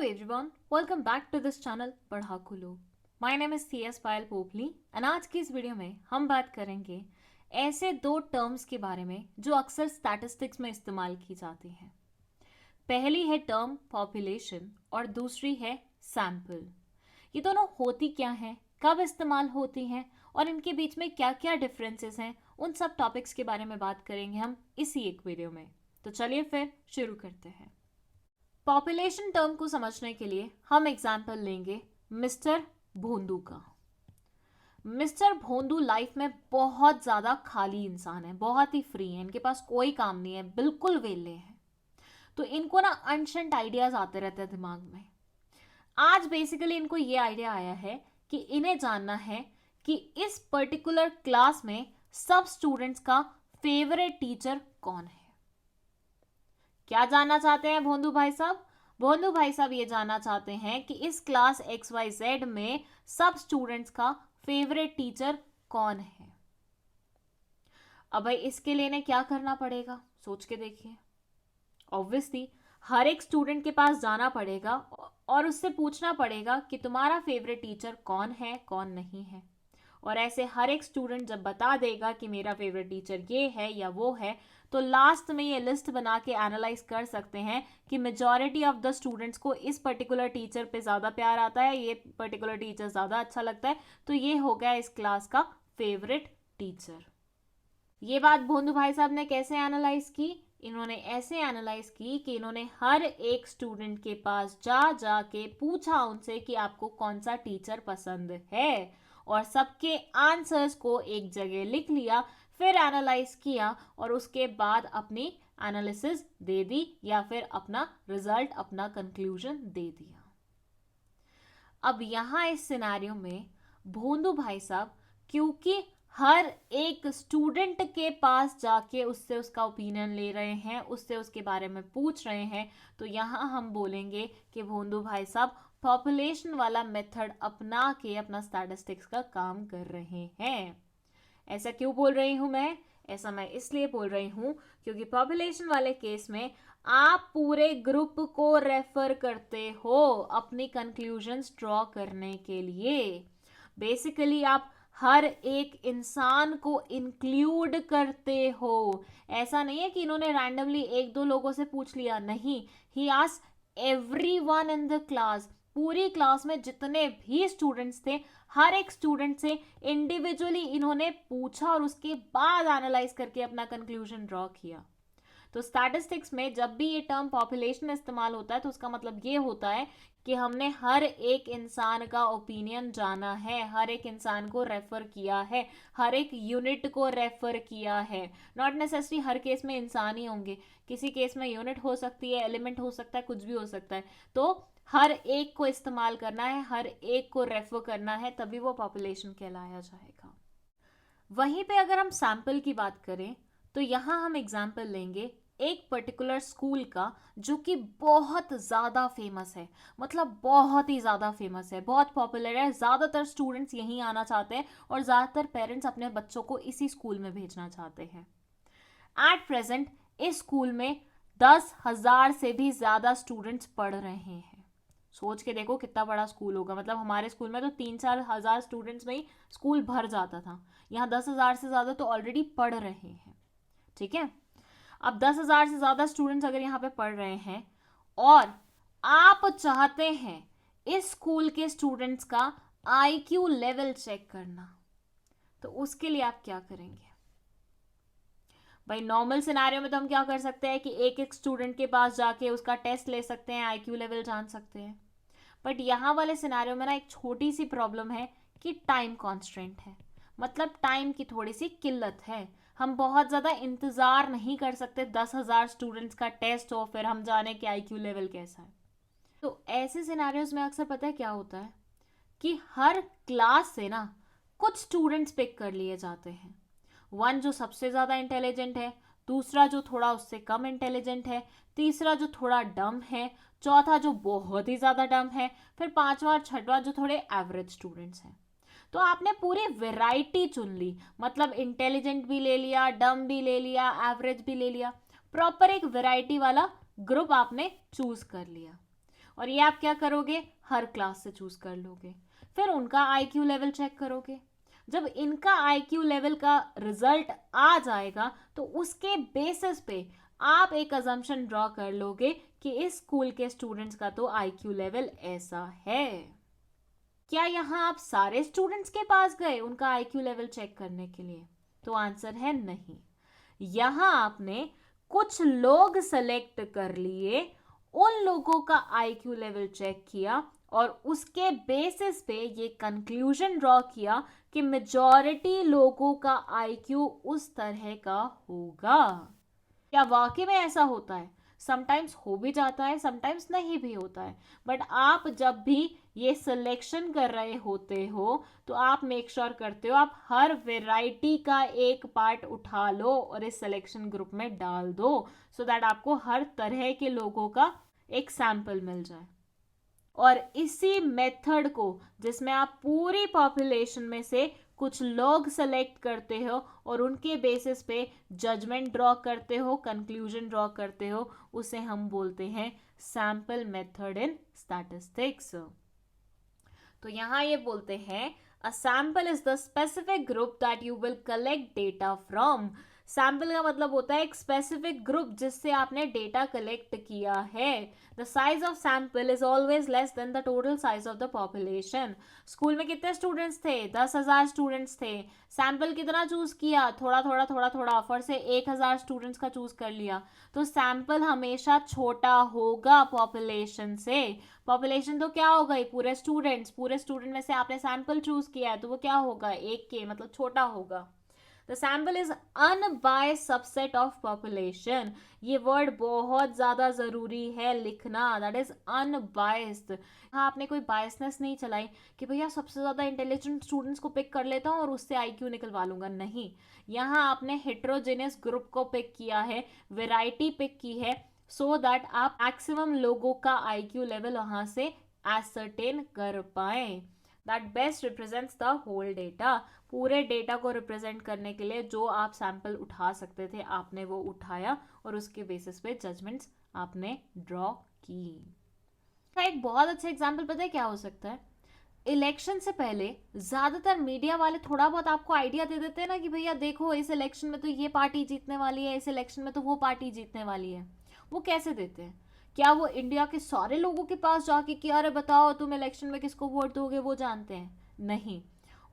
Hello everyone, welcome back to this channel पढ़ाकू लोग। My name is CS Payal Popli and आज की इस video में हम बात करेंगे ऐसे दो टर्म्स के बारे में जो अक्सर स्टैटिस्टिक्स में इस्तेमाल की जाती हैं। पहली है टर्म पॉपुलेशन और दूसरी है सैंपल। ये दोनों होती क्या हैं, कब इस्तेमाल होती हैं और इनके बीच में क्या क्या डिफरेंसेस हैं, उन सब टॉपिक्स के बारे में बात करेंगे हम इसी एक वीडियो में। तो चलिए फिर शुरू करते हैं। पॉपुलेशन टर्म को समझने के लिए हम एग्जाम्पल लेंगे मिस्टर भोंदू का। मिस्टर भोंदू लाइफ में बहुत ज़्यादा खाली इंसान है, बहुत ही फ्री है, इनके पास कोई काम नहीं है, बिल्कुल वेले हैं। तो इनको ना अनशंट आइडियाज आते रहते हैं दिमाग में। आज बेसिकली इनको ये आइडिया आया है कि इन्हें जानना है कि इस पर्टिकुलर क्लास में सब स्टूडेंट्स का फेवरेट टीचर कौन है। क्या जानना चाहते हैं भोंदू भाई साहब? भोंदू भाई साहब ये जानना चाहते हैं कि इस क्लास XYZ में सब स्टूडेंट्स का फेवरेट टीचर कौन है। अब भाई इसके लिए इन्हें क्या करना पड़ेगा, सोच के देखिए। ऑब्वियसली हर एक स्टूडेंट के पास जाना पड़ेगा और उससे पूछना पड़ेगा कि तुम्हारा फेवरेट टीचर कौन है, कौन नहीं है। और ऐसे हर एक स्टूडेंट जब बता देगा कि मेरा फेवरेट टीचर ये है या वो है, तो लास्ट में ये लिस्ट बना के एनालाइज कर सकते हैं कि मेजॉरिटी ऑफ द स्टूडेंट्स को इस पर्टिकुलर टीचर पे ज़्यादा प्यार आता है, ये पर्टिकुलर टीचर ज़्यादा अच्छा लगता है, तो ये हो गया इस क्लास का फेवरेट टीचर। ये बात भोंदू भाई साहब ने कैसे एनालाइज की? इन्होंने ऐसे एनालाइज की कि इन्होंने हर एक स्टूडेंट के पास जा के पूछा उनसे कि आपको कौन सा टीचर पसंद है, और सबके आंसर्स को एक जगह लिख लिया, फिर एनालाइज किया और उसके बाद अपनी एनालिसिस दे दी या फिर अपना रिजल्ट, अपना कंक्लूजन दे दिया। अब यहां इस सिनेरियो में भोंदू भाई साहब क्योंकि हर एक स्टूडेंट के पास जाके उससे उसका ओपिनियन ले रहे हैं, उससे उसके बारे में पूछ रहे हैं, तो यहाँ हम बोलेंगे कि भोंदू भाई साहब पॉपुलेशन वाला मेथड अपना के अपना स्टैटिस्टिक्स का काम कर रहे हैं। ऐसा क्यों बोल रही हूँ मैं? ऐसा मैं इसलिए बोल रही हूँ क्योंकि पॉपुलेशन वाले केस में आप पूरे ग्रुप को रेफर करते हो अपनी कंक्लूजन्स ड्रॉ करने के लिए। बेसिकली आप हर एक इंसान को इंक्लूड करते हो। ऐसा नहीं है कि इन्होंने रैंडमली एक दो लोगों से पूछ लिया, नहीं, he asked everyone in the class. पूरी क्लास में जितने भी स्टूडेंट्स थे, हर एक स्टूडेंट से इंडिविजुअली इन्होंने पूछा और उसके बाद एनालाइज करके अपना कंक्लूजन ड्रॉ किया। तो स्टैटिस्टिक्स में जब भी ये टर्म पॉपुलेशन इस्तेमाल होता है तो उसका मतलब ये होता है कि हमने हर एक इंसान का ओपिनियन जाना है, हर एक इंसान को रेफर किया है, हर एक यूनिट को रेफर किया है। नॉट नेसेसरी हर केस में इंसान ही होंगे, किसी केस में यूनिट हो सकती है, एलिमेंट हो सकता है, कुछ भी हो सकता है। तो हर एक को इस्तेमाल करना है, हर एक को रेफर करना है, तभी वो पॉपुलेशन कहलाया जाएगा। वहीं पे अगर हम सैंपल की बात करें तो यहाँ हम एग्जाम्पल लेंगे एक पर्टिकुलर स्कूल का जो कि बहुत ज़्यादा फेमस है, मतलब बहुत ही ज़्यादा फेमस है, बहुत पॉपुलर है, ज़्यादातर स्टूडेंट्स यहीं आना चाहते हैं और ज़्यादातर पेरेंट्स अपने बच्चों को इसी स्कूल में भेजना चाहते हैं। एट प्रेजेंट इस स्कूल में 10,000 से भी ज़्यादा स्टूडेंट्स पढ़ रहे हैं। सोच के देखो कितना बड़ा स्कूल होगा, मतलब हमारे स्कूल में तो 3-4 हज़ार स्टूडेंट्स में ही स्कूल भर जाता था, यहाँ 10,000 से ज़्यादा तो ऑलरेडी पढ़ रहे हैं। ठीक है, अब 10,000 से ज़्यादा स्टूडेंट्स अगर यहाँ पे पढ़ रहे हैं और आप चाहते हैं इस स्कूल के स्टूडेंट्स का IQ लेवल चेक करना, तो उसके लिए आप क्या करेंगे? भाई नॉर्मल सिनेरियो में तो हम क्या कर सकते हैं कि एक एक स्टूडेंट के पास जाके उसका टेस्ट ले सकते हैं, IQ लेवल जान सकते हैं। बट यहाँ वाले सिनेरियो में ना एक छोटी सी प्रॉब्लम है कि टाइम कॉन्स्ट्रेंट है, मतलब टाइम की थोड़ी सी किल्लत है। हम बहुत ज़्यादा इंतज़ार नहीं कर सकते 10,000 स्टूडेंट्स का टेस्ट हो फिर हम जाने कि IQ लेवल कैसा है। तो ऐसे सिनेरियोज में अक्सर पता है क्या होता है कि हर क्लास से ना कुछ स्टूडेंट्स पिक कर लिए जाते हैं। वन जो सबसे ज़्यादा इंटेलिजेंट है, दूसरा जो थोड़ा उससे कम इंटेलिजेंट है, तीसरा जो थोड़ा डम है, चौथा जो बहुत ही ज़्यादा डम है, फिर पांचवा और छठवा जो थोड़े एवरेज स्टूडेंट्स हैं। तो आपने पूरी वैरायटी चुन ली, मतलब इंटेलिजेंट भी ले लिया, डम भी ले लिया, एवरेज भी ले लिया, प्रॉपर एक वैरायटी वाला ग्रुप आपने चूज कर लिया। और ये आप क्या करोगे, हर क्लास से चूज कर लोगे। फिर उनका आईक्यू लेवल चेक करोगे। जब इनका आईक्यू लेवल का रिजल्ट आ जाएगा तो उसके बेसिस पे आप एक अजम्पशन ड्रॉ कर लोगे कि इस स्कूल के स्टूडेंट्स का तो आईक्यू लेवल ऐसा है। क्या यहाँ आप सारे स्टूडेंट्स के पास गए उनका आईक्यू लेवल चेक करने के लिए? तो आंसर है नहीं। यहाँ आपने कुछ लोग सेलेक्ट कर लिए, उन लोगों का आईक्यू लेवल चेक किया और उसके बेसिस पे ये कंक्लूजन ड्रॉ किया कि मेजॉरिटी लोगों का आईक्यू उस तरह का होगा। क्या वाकई में ऐसा होता है? समटाइम्स हो भी जाता है, समटाइम्स नहीं भी होता है, बट आप जब भी ये सिलेक्शन कर रहे होते हो तो आप मेक श्योर करते हो आप हर वेराइटी का एक पार्ट उठा लो और इस सिलेक्शन ग्रुप में डाल दो, सो दैट आपको हर तरह के लोगों का एक सैंपल मिल जाए। और इसी मेथड को, जिसमें आप पूरी पॉपुलेशन में से कुछ लोग सेलेक्ट करते हो और उनके बेसिस पे जजमेंट ड्रॉ करते हो, कंक्लूजन ड्रॉ करते हो, उसे हम बोलते हैं सैंपल मेथड इन स्टैटिस्टिक्स। तो यहां ये बोलते हैं a sample is the specific group that you will collect data from. Sample का मतलब होता है एक स्पेसिफिक ग्रुप जिससे आपने डेटा कलेक्ट किया है। The size of sample is always less than the total size of the population. School में कितने स्टूडेंट्स थे? 10,000 स्टूडेंट्स थे। सैंपल कितना चूज किया? थोड़ा थोड़ा थोड़ा थोड़ा ऑफर से 1,000 स्टूडेंट्स का चूज कर लिया। तो सैंपल हमेशा छोटा होगा पॉपुलेशन से। पॉपुलेशन तो क्या हो गई? पूरे स्टूडेंट्स। पूरे स्टूडेंट में से आपने सैंपल चूज किया है तो वो क्या होगा? एक के मतलब छोटा होगा। The sample is unbiased subset of population. ये वर्ड बहुत ज्यादा जरूरी है लिखना, दैट इज अनबायस्ड। हाँ, आपने कोई बायसनेस नहीं चलाई कि भैया सबसे ज्यादा इंटेलिजेंट स्टूडेंट्स को पिक कर लेता हूँ और उससे आईक्यू निकलवा लूंगा, नहीं। यहाँ आपने हेट्रोजेनियस ग्रुप को पिक किया है, वेराइटी पिक की है, सो दैट आप मैक्सिमम लोगों का आईक्यू लेवल वहां से एसर्टेन कर पाए। That best represents the whole data. पूरे डेटा को रिप्रेजेंट करने के लिए जो आप सैंपल उठा सकते थे आपने वो उठाया और उसके बेसिस पे जजमेंट्स आपने ड्रॉ की। एक बहुत अच्छा एग्जांपल पता है क्या हो सकता है? इलेक्शन से पहले ज्यादातर मीडिया वाले थोड़ा बहुत आपको आइडिया दे देते हैं ना कि भैया देखो इस इलेक्शन में तो ये पार्टी जीतने वाली है, इस इलेक्शन में तो वो पार्टी जीतने वाली है। वो कैसे देते हैं? क्या वो इंडिया के सारे लोगों के पास जाके कि अरे बताओ तुम इलेक्शन में किसको वोट दोगे, वो जानते हैं? नहीं।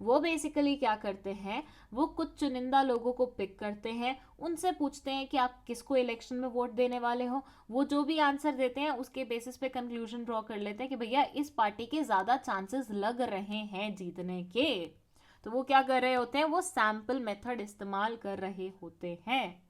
वो बेसिकली क्या करते हैं, वो कुछ चुनिंदा लोगों को पिक करते हैं, उनसे पूछते हैं कि आप किसको इलेक्शन में वोट देने वाले हो। वो जो भी आंसर देते हैं उसके बेसिस पे कंक्लूजन ड्रॉ कर लेते हैं कि भैया इस पार्टी के ज्यादा चांसेस लग रहे हैं जीतने के। तो वो क्या कर रहे होते हैं? वो सैंपल मेथड इस्तेमाल कर रहे होते हैं।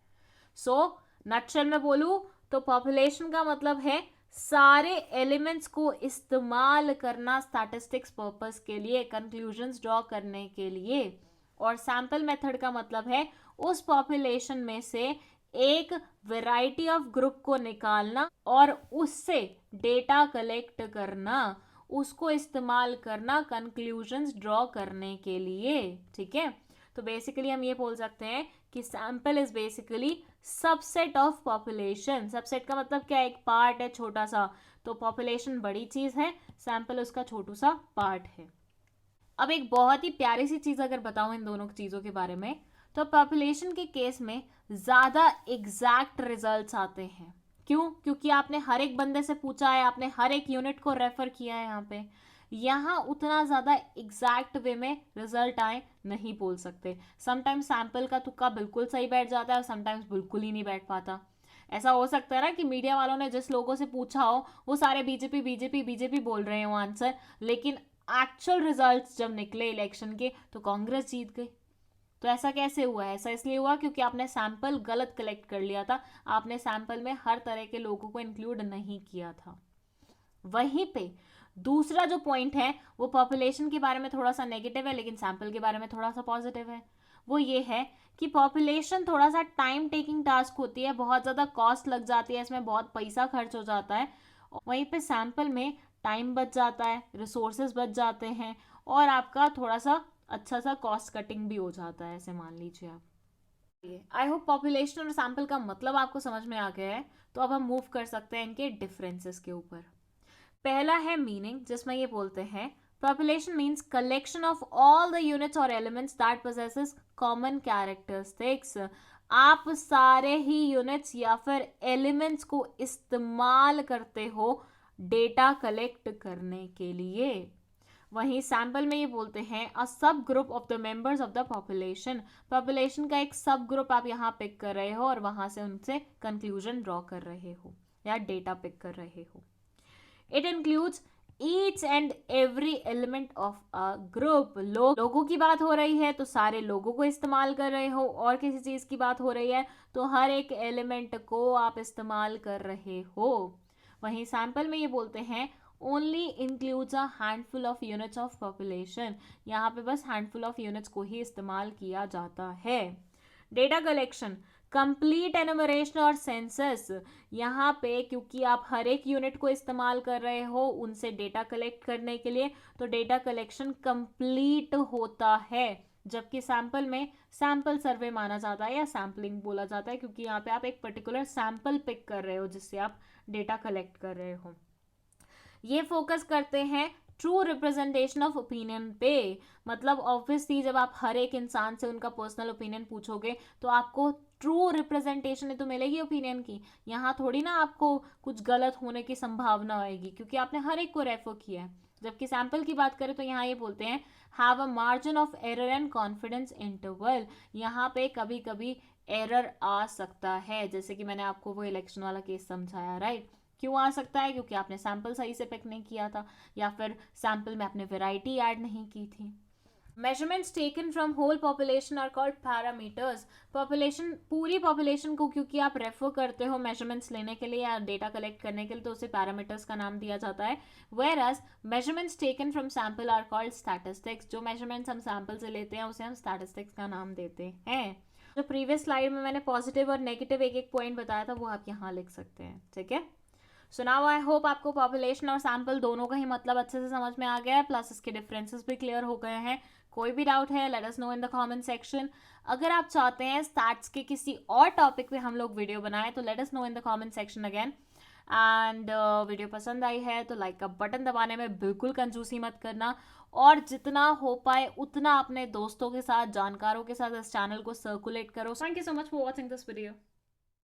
सो नटशेल में बोलूं तो पॉपुलेशन का मतलब है सारे एलिमेंट्स को इस्तेमाल करना स्टैटिस्टिक्स पर्पस के लिए, कंक्लूजन्स ड्रॉ करने के लिए। और सैंपल मेथड का मतलब है उस पॉपुलेशन में से एक वैरायटी ऑफ ग्रुप को निकालना और उससे डेटा कलेक्ट करना, उसको इस्तेमाल करना कंक्लूजन्स ड्रॉ करने के लिए। ठीक है, तो बेसिकली हम ये बोल सकते हैं कि sample is basically subset of population. Subset का मतलब क्या? एक पार्ट है छोटा सा। तो पॉपुलेशन बड़ी चीज है, सैंपल उसका छोटू सा पार्ट है। अब एक बहुत ही प्यारी सी चीज अगर बताऊं इन दोनों चीजों के बारे में, तो पॉपुलेशन के केस में ज्यादा एग्जैक्ट रिजल्ट्स आते हैं। क्यों? क्योंकि आपने हर एक बंदे से पूछा है, आपने हर एक यूनिट को रेफर किया है। यहाँ उतना ज्यादा एग्जैक्ट वे में रिजल्ट आए नहीं बोल सकते। समटाइम्स सैंपल का तुक्का बिल्कुल सही बैठ जाता है और समटाइम्स बिल्कुल ही नहीं बैठ पाता। ऐसा हो सकता है ना कि मीडिया वालों ने जिस लोगों से पूछा हो वो सारे बीजेपी बीजेपी बीजेपी बोल रहे हो आंसर, लेकिन एक्चुअल रिजल्ट्स जब निकले इलेक्शन के तो कांग्रेस जीत गई। तो ऐसा कैसे हुआ? ऐसा इसलिए हुआ क्योंकि आपने सैंपल गलत कलेक्ट कर लिया था। आपने सैंपल में हर तरह के लोगों को इंक्लूड नहीं किया था। वहीं पे दूसरा जो पॉइंट है वो पॉपुलेशन के बारे में थोड़ा सा नेगेटिव है, लेकिन सैंपल के बारे में थोड़ा सा पॉजिटिव है। वो ये है कि पॉपुलेशन थोड़ा सा टाइम टेकिंग टास्क होती है, बहुत ज़्यादा कॉस्ट लग जाती है, इसमें बहुत पैसा खर्च हो जाता है। वहीं पे सैंपल में टाइम बच जाता है, रिसोर्सेज बच जाते हैं और आपका थोड़ा सा अच्छा सा कॉस्ट कटिंग भी हो जाता है, ऐसे मान लीजिए आप। आई होप पॉपुलेशन और सैंपल का मतलब आपको समझ में आ गया है। तो अब हम मूव कर सकते हैं इनके डिफरेंसेस के ऊपर। पहला है मीनिंग, जिसमें ये बोलते हैं population means collection of all the units और elements that possesses common characteristics. आप सारे ही यूनिट्स या फिर एलिमेंट्स को इस्तेमाल करते हो डेटा कलेक्ट करने के लिए। वहीं सैंपल में ये बोलते हैं अ सब group of the members of the population. Population का एक सब ग्रुप आप यहाँ पिक कर रहे हो और वहां से उनसे कंक्लूजन ड्रॉ कर रहे हो या डेटा पिक कर रहे हो। It includes each and every element of a group. लोगों की बात हो रही है तो सारे लोगों को इस्तेमाल कर रहे हो, और किसी चीज की बात हो रही है तो हर एक एलिमेंट को आप इस्तेमाल कर रहे हो। वहीं सैंपल में ये बोलते हैं only includes a handful of units of population. यहाँ पे बस हैंडफुल ऑफ यूनिट्स को ही इस्तेमाल किया जाता है। डेटा कलेक्शन, कंप्लीट एनुमरेशन और सेंसस। यहाँ पे क्योंकि आप हर एक यूनिट को इस्तेमाल कर रहे हो उनसे डेटा कलेक्ट करने के लिए, तो डेटा कलेक्शन कंप्लीट होता है। जबकि सैंपल में सैंपल सर्वे माना जाता है या सैम्पलिंग बोला जाता है, क्योंकि यहाँ पे आप एक पर्टिकुलर सैंपल पिक कर रहे हो जिससे आप डेटा कलेक्ट कर रहे हो। ये फोकस करते हैं ट्रू रिप्रेजेंटेशन ऑफ ओपिनियन पे। मतलब ऑब्वियसली जब आप हर एक इंसान से उनका पर्सनल ओपिनियन पूछोगे तो आपको ट्रू रिप्रेजेंटेशन तो मिलेगी ओपिनियन की। यहाँ थोड़ी ना आपको कुछ गलत होने की संभावना आएगी क्योंकि आपने हर एक को रेफर किया है। जबकि सैंपल की बात करें तो यहाँ ये बोलते हैं have a margin of error and confidence interval. यहाँ पे कभी कभी एरर आ सकता है, जैसे कि मैंने आपको वो इलेक्शन वाला केस समझाया, राइट। क्यों आ सकता है? क्योंकि आपने सैंपल सही से पिक नहीं किया था या फिर सैंपल में आपने वैरायटी ऐड नहीं की थी। Measurements taken from whole population are called parameters. Population, पूरी पॉपुलेशन को क्योंकि आप रेफर करते हो मेजरमेंट्स लेने के लिए या डेटा कलेक्ट करने के लिए, तो उसे पैरामीटर्स का नाम दिया जाता है। Whereas measurements taken from sample are called statistics. जो मेजरमेंट्स हम सैंपल से लेते हैं उसे हम स्टैटिस्टिक्स का नाम देते हैं। जो प्रीवियस स्लाइड में मैंने पॉजिटिव और नेगेटिव एक एक पॉइंट बताया था वो आप यहाँ लिख सकते हैं, ठीक है। सो नाउ आई होप आपको पॉपुलेशन और सैंपल दोनों का ही मतलब अच्छे से समझ में आ गया है, प्लस इसके डिफरेंसेस भी क्लियर हो गए हैं। कोई भी डाउट है let us know in the comment section. अगर आप चाहते हैं स्टैट्स के किसी और टॉपिक पे हम लोग वीडियो बनाएं तो let us know in the comment section again. And video पसंद आई है तो लाइक का बटन दबाने में बिल्कुल कंजूसी मत करना, और जितना हो पाए उतना अपने दोस्तों के साथ, जानकारों के साथ इस चैनल को सर्कुलेट करो। Thank you so much for watching this video.